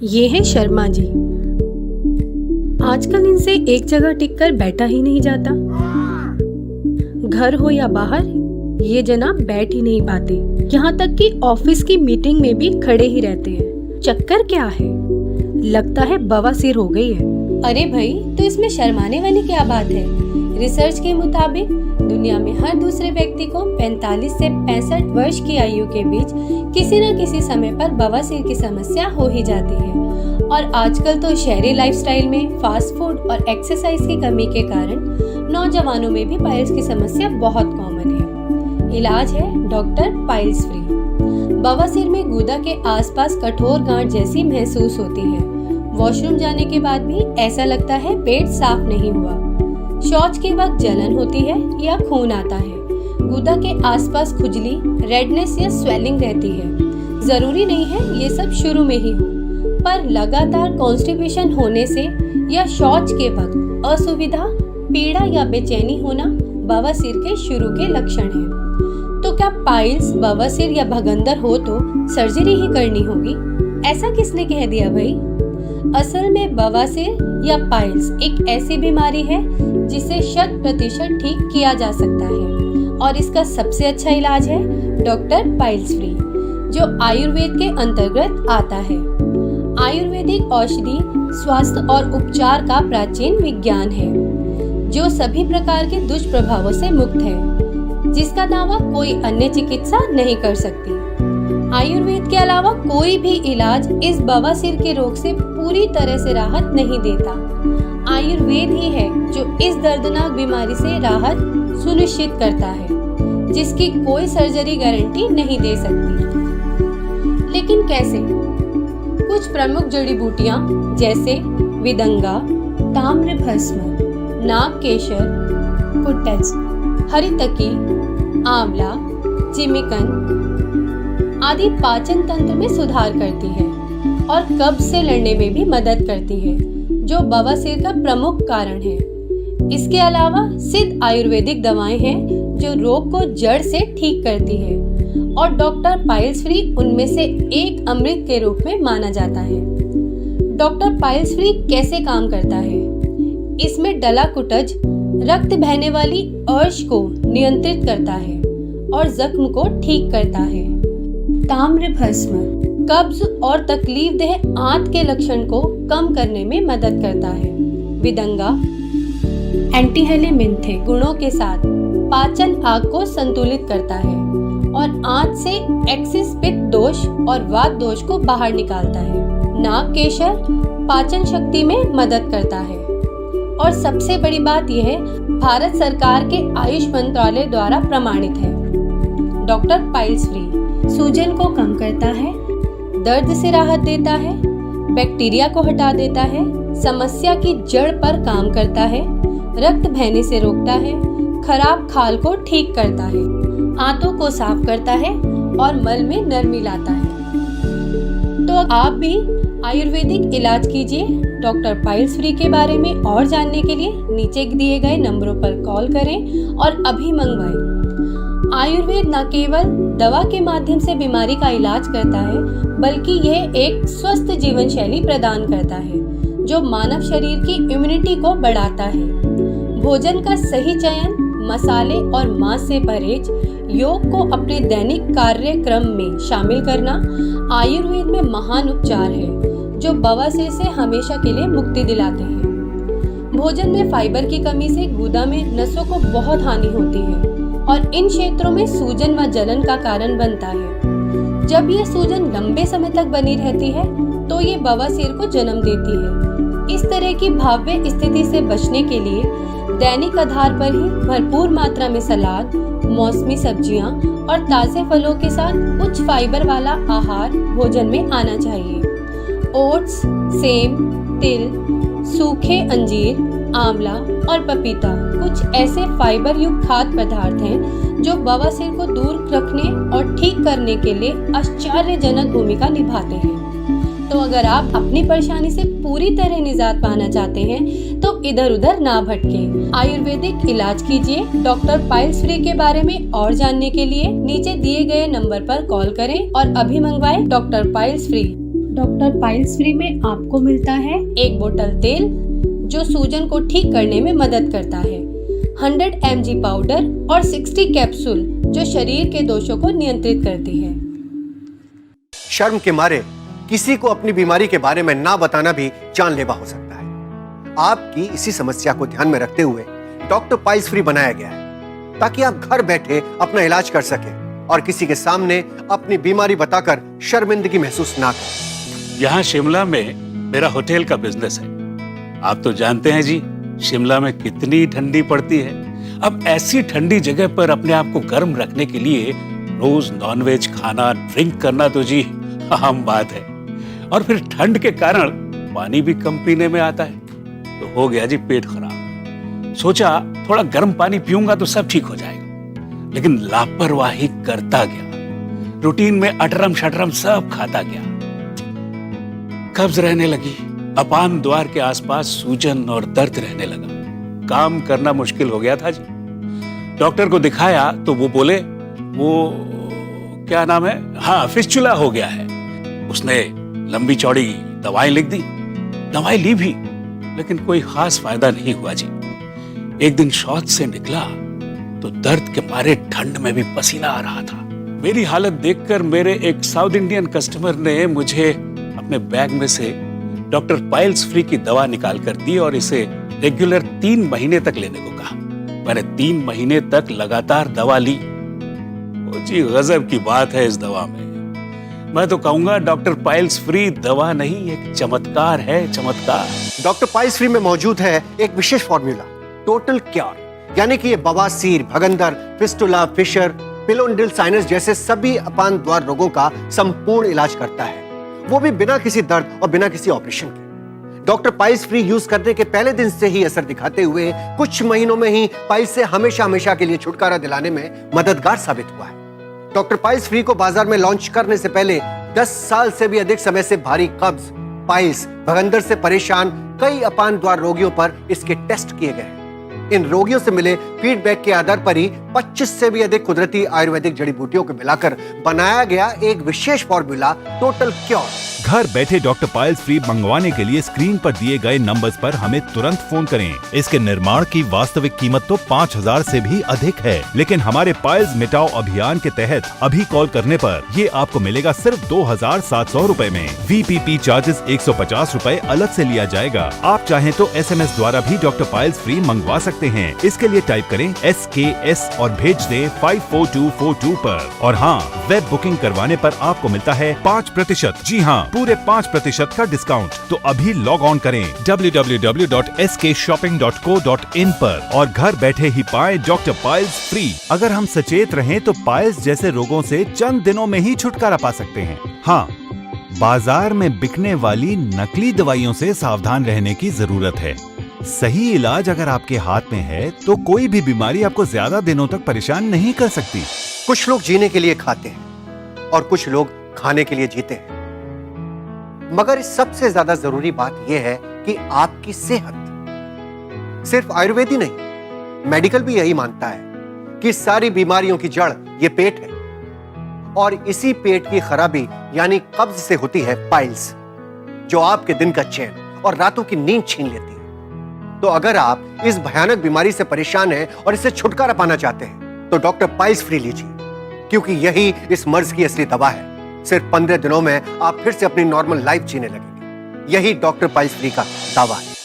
ये हैं शर्मा जी। आजकल इनसे एक जगह टिककर बैठा ही नहीं जाता। घर हो या बाहर, ये जनाब बैठ ही नहीं पाते। यहाँ तक कि ऑफिस की मीटिंग में भी खड़े ही रहते हैं। चक्कर क्या है? लगता है बवासीर हो गई है। अरे भाई, तो इसमें शर्माने वाली क्या बात है? रिसर्च के मुताबिक दुनिया में हर दूसरे व्यक्ति को 45 से 65 वर्ष की आयु के बीच किसी न किसी समय पर बवासीर की समस्या हो ही जाती है। और आजकल तो शहरी लाइफस्टाइल में फास्ट फूड और एक्सरसाइज की कमी के कारण नौजवानों में भी पाइल्स की समस्या बहुत कॉमन है। इलाज है डॉक्टर पाइल्स फ्री। बवासीर में गुदा के आसपास कठोर गांठ जैसी महसूस होती है। वॉशरूम जाने के बाद भी ऐसा लगता है पेट साफ नहीं हुआ। शौच के वक्त जलन होती है या खून आता है। गुदा के आसपास खुजली, रेडनेस या स्वेलिंग रहती है। जरूरी नहीं है ये सब शुरू में ही हो, पर लगातार कॉन्स्टिपेशन होने से या शौच के वक्त असुविधा, पीड़ा या बेचैनी होना बवासीर के शुरू के लक्षण हैं। तो क्या पाइल्स, बवासीर या भगंदर हो तो सर्जरी ही करनी होगी? ऐसा किसने कह दिया भाई? असल में बवासीर या पाइल्स एक ऐसी बीमारी है जिसे 100% ठीक किया जा सकता है और इसका सबसे अच्छा इलाज है डॉक्टर पाइल्स फ्री, जो आयुर्वेद के अंतर्गत आता है। आयुर्वेदिक औषधि स्वास्थ्य और उपचार का प्राचीन विज्ञान है, जो सभी प्रकार के दुष्प्रभावों से मुक्त है, जिसका दावा कोई अन्य चिकित्सा नहीं कर सकती। आयुर्वेद के अलावा कोई भी इलाज इस बवासीर के रोग से पूरी तरह से राहत नहीं देता। आयुर्वेद ही है जो इस दर्दनाक बीमारी से राहत सुनिश्चित करता है, जिसकी कोई सर्जरी गारंटी नहीं दे सकती। लेकिन कैसे? कुछ प्रमुख जड़ी बूटियां जैसे विदंगा, ताम्रभस्म, नागकेशर, कुटज, हरितकी, आंवला, जिमीकंद आदि पाचन तंत्र में सुधार करती है और कब्ज से लड़ने में भी मदद करती है, जो बवासीर का प्रमुख कारण है। इसके अलावा सिद्ध आयुर्वेदिक दवाएं हैं जो रोग को जड़ से ठीक करती है और डॉक्टर पाइल्स फ्री उनमें से एक अमृत के रूप में माना जाता है। डॉक्टर पाइल्स फ्री कैसे काम करता है? इसमें डला कुटज रक्त बहने वाली अर्श को नियंत्रित करता है और जख्म को ठीक करता है। ताम्रभस्म कब्ज और तकलीफदेह आंत के लक्षण को कम करने में मदद करता है। विदंगा एंटीहेलिमिंथे गुणों के साथ पाचन आग को संतुलित करता है और आंत से एक्सिस पित्त दोष और वात दोष को बाहर निकालता है। नागकेशर पाचन शक्ति में मदद करता है और सबसे बड़ी बात यह भारत सरकार के आयुष मंत्रालय द्वारा प्रमाणित है। डॉक्टर पाइल्स फ्री सूजन को कम करता है, दर्द से राहत देता है, बैक्टीरिया को हटा देता है, समस्या की जड़ पर काम करता है, रक्त बहने से रोकता है, खराब खाल को ठीक करता है, आंतों को साफ करता है और मल में नरमी लाता है। तो आप भी आयुर्वेदिक इलाज कीजिए। डॉक्टर पाइल्स फ्री के बारे में और जानने के लिए नीचे दिए गए नंबरों पर कॉल करें और अभी मंगवाएं। आयुर्वेद न केवल दवा के माध्यम से बीमारी का इलाज करता है, बल्कि यह एक स्वस्थ जीवन शैली प्रदान करता है, जो मानव शरीर की इम्यूनिटी को बढ़ाता है। भोजन का सही चयन, मसाले और मांस से परहेज, योग को अपने दैनिक कार्यक्रम में शामिल करना आयुर्वेद में महान उपचार है, जो बवासीर से हमेशा के लिए मुक्ति दिलाते हैं। भोजन में फाइबर की कमी से गुदा में नसों को बहुत हानि होती है और इन क्षेत्रों में सूजन व जलन का कारण बनता है। जब ये सूजन लंबे समय तक बनी रहती है तो ये बवासीर को जन्म देती है। इस तरह की भाव्य स्थिति से बचने के लिए दैनिक आधार पर ही भरपूर मात्रा में सलाद, मौसमी सब्जियां और ताजे फलों के साथ उच्च फाइबर वाला आहार भोजन में आना चाहिए। ओट्स, सेब, तिल, सूखे अंजीर, आंवला और पपीता कुछ ऐसे फाइबर युक्त खाद्य पदार्थ हैं जो बवासीर को दूर रखने और ठीक करने के लिए आश्चर्यजनक भूमिका निभाते हैं। तो अगर आप अपनी परेशानी से पूरी तरह निजात पाना चाहते हैं तो इधर उधर ना भटकें। आयुर्वेदिक इलाज कीजिए। डॉक्टर पाइल्स फ्री के बारे में और जानने के लिए नीचे दिए गए नंबर पर कॉल करें और अभी मंगवाएं doctor piles free. Doctor piles free में आपको मिलता है एक बोतल तेल जो सूजन को ठीक करने में मदद करता है, 100 mg पाउडर और 60 कैप्सूल जो शरीर के दोषों को नियंत्रित करती है। शर्म के मारे किसी को अपनी बीमारी के बारे में ना बताना भी जानलेवा हो सकता है। आपकी इसी समस्या को ध्यान में रखते हुए डॉक्टर पाइल्स फ्री बनाया गया है ताकि आप घर बैठे अपना इलाज कर सकें और किसी के सामने अपनी बीमारी बताकर शर्मिंदगी महसूस ना करें। यहाँ शिमला में मेरा होटल का बिजनेस है। आप तो जानते हैं जी, शिमला में कितनी ठंडी पड़ती है। अब ऐसी ठंडी जगह पर अपने आप को गर्म रखने के लिए रोज नॉनवेज खाना, ड्रिंक करना तो जी आम बात है। और फिर ठंड के कारण पानी भी कम पीने में आता है, तो हो गया जी पेट खराब। सोचा थोड़ा गर्म पानी पीऊंगा तो सब ठीक हो जाएगा, लेकिन लापरवाही करता गया। रूटीन में अटरम शटरम सब खाता गया। कब्ज रहने लगी, अपान द्वार के आसपास सूजन और दर्द रहने लगा। काम करना मुश्किल हो गया था जी। डॉक्टर को दिखाया तो वो बोले वो क्या नाम है, हाँ फिस्चुला हो गया है। उसने लंबी चौड़ी दवाएं लिख दी। दवाई ली भी, लेकिन कोई खास फायदा नहीं हुआ जी। एक दिन शौच से निकला तो दर्द के मारे ठंड में भी पसीना आ रहा था। मेरी हालत देखकर मेरे एक साउथ इंडियन कस्टमर ने मुझे अपने बैग में से डॉक्टर पाइल्स फ्री की दवा निकाल कर दी और इसे रेगुलर 3 महीने तक लेने को कहा। मैंने 3 महीने तक लगातार दवा ली। ओ जी गजब की बात है इस दवा में। मैं तो कहूंगा डॉक्टर पाइल्स फ्री दवा नहीं, एक चमत्कार है, चमत्कार। डॉक्टर पाइल्स फ्री में मौजूद है एक विशेष फॉर्मूला, टोटल क्योर, यानी कि ये बवासीर, भगंदर, फिस्टुला, फिशर, पिलोनेड्रिल साइनस जैसे सभी अपान द्वार रोगों का संपूर्ण इलाज करता है, वो भी बिना किसी दर्द और बिना किसी ऑपरेशन के। डॉक्टर पाइल्स फ्री यूज करने के पहले दिन से ही असर दिखाते हुए कुछ महीनों में ही पाइल्स से हमेशा हमेशा के लिए छुटकारा दिलाने में मददगार साबित हुआ है। डॉक्टर पाइल्स फ्री को बाजार में लॉन्च करने से पहले 10 साल से भी अधिक समय से भारी कब्ज, पाइल्स, भगंदर से परेशान कई अपान द्वार रोगियों पर इसके टेस्ट किए गए। इन रोगियों से मिले फीडबैक के आधार पर ही 25 से भी अधिक कुदरती आयुर्वेदिक जड़ी बूटियों को मिलाकर बनाया गया एक विशेष फॉर्मूला, टोटल क्योर। घर बैठे डॉक्टर पाइल्स फ्री मंगवाने के लिए स्क्रीन पर दिए गए नंबर्स पर हमें तुरंत फोन करें। इसके निर्माण की वास्तविक कीमत तो 5000 से भी अधिक है, लेकिन हमारे पाइल्स मिटाओ अभियान के तहत अभी कॉल करने पर ये आपको मिलेगा सिर्फ 2700 रूपए में। VPP चार्जेस 150 रूपए अलग से लिया जाएगा। आप चाहें तो SMS द्वारा भी डॉक्टर पाइल्स फ्री मंगवा सकते हैं। इसके लिए टाइप करें SKS और भेज दें 54242 पर। और हाँ, वेब बुकिंग करवाने पर आपको मिलता है 5%, जी हाँ पूरे 5% का डिस्काउंट। तो अभी लॉग ऑन करें www.skshopping.co.in पर और घर बैठे ही पाएं डॉक्टर पाइल्स फ्री। अगर हम सचेत रहें तो पाइल्स जैसे रोगों से चंद दिनों में ही छुटकारा पा सकते हैं। हाँ, बाजार में बिकने वाली नकली दवाइयों से सावधान रहने की जरूरत है। सही इलाज अगर आपके हाथ में है तो कोई भी बीमारी आपको ज्यादा दिनों तक परेशान नहीं कर सकती। कुछ लोग जीने के लिए खाते हैं और कुछ लोग खाने के लिए जीते हैं, मगर सबसे ज्यादा जरूरी बात यह है कि आपकी सेहत। सिर्फ आयुर्वेद ही नहीं, मेडिकल भी यही मानता है कि सारी बीमारियों की जड़ ये पेट है और इसी पेट की खराबी यानी कब्ज से होती है पाइल्स, जो आपके दिन का चैन और रातों की नींद छीन लेती है। तो अगर आप इस भयानक बीमारी से परेशान हैं और इससे छुटकारा पाना चाहते हैं तो डॉक्टर पाइल्स फ्री लीजिए, क्योंकि यही इस मर्ज की असली दवा है। सिर्फ 15 दिनों में आप फिर से अपनी नॉर्मल लाइफ जीने लगेंगे। यही डॉक्टर पाइल्स फ्री का दावा है।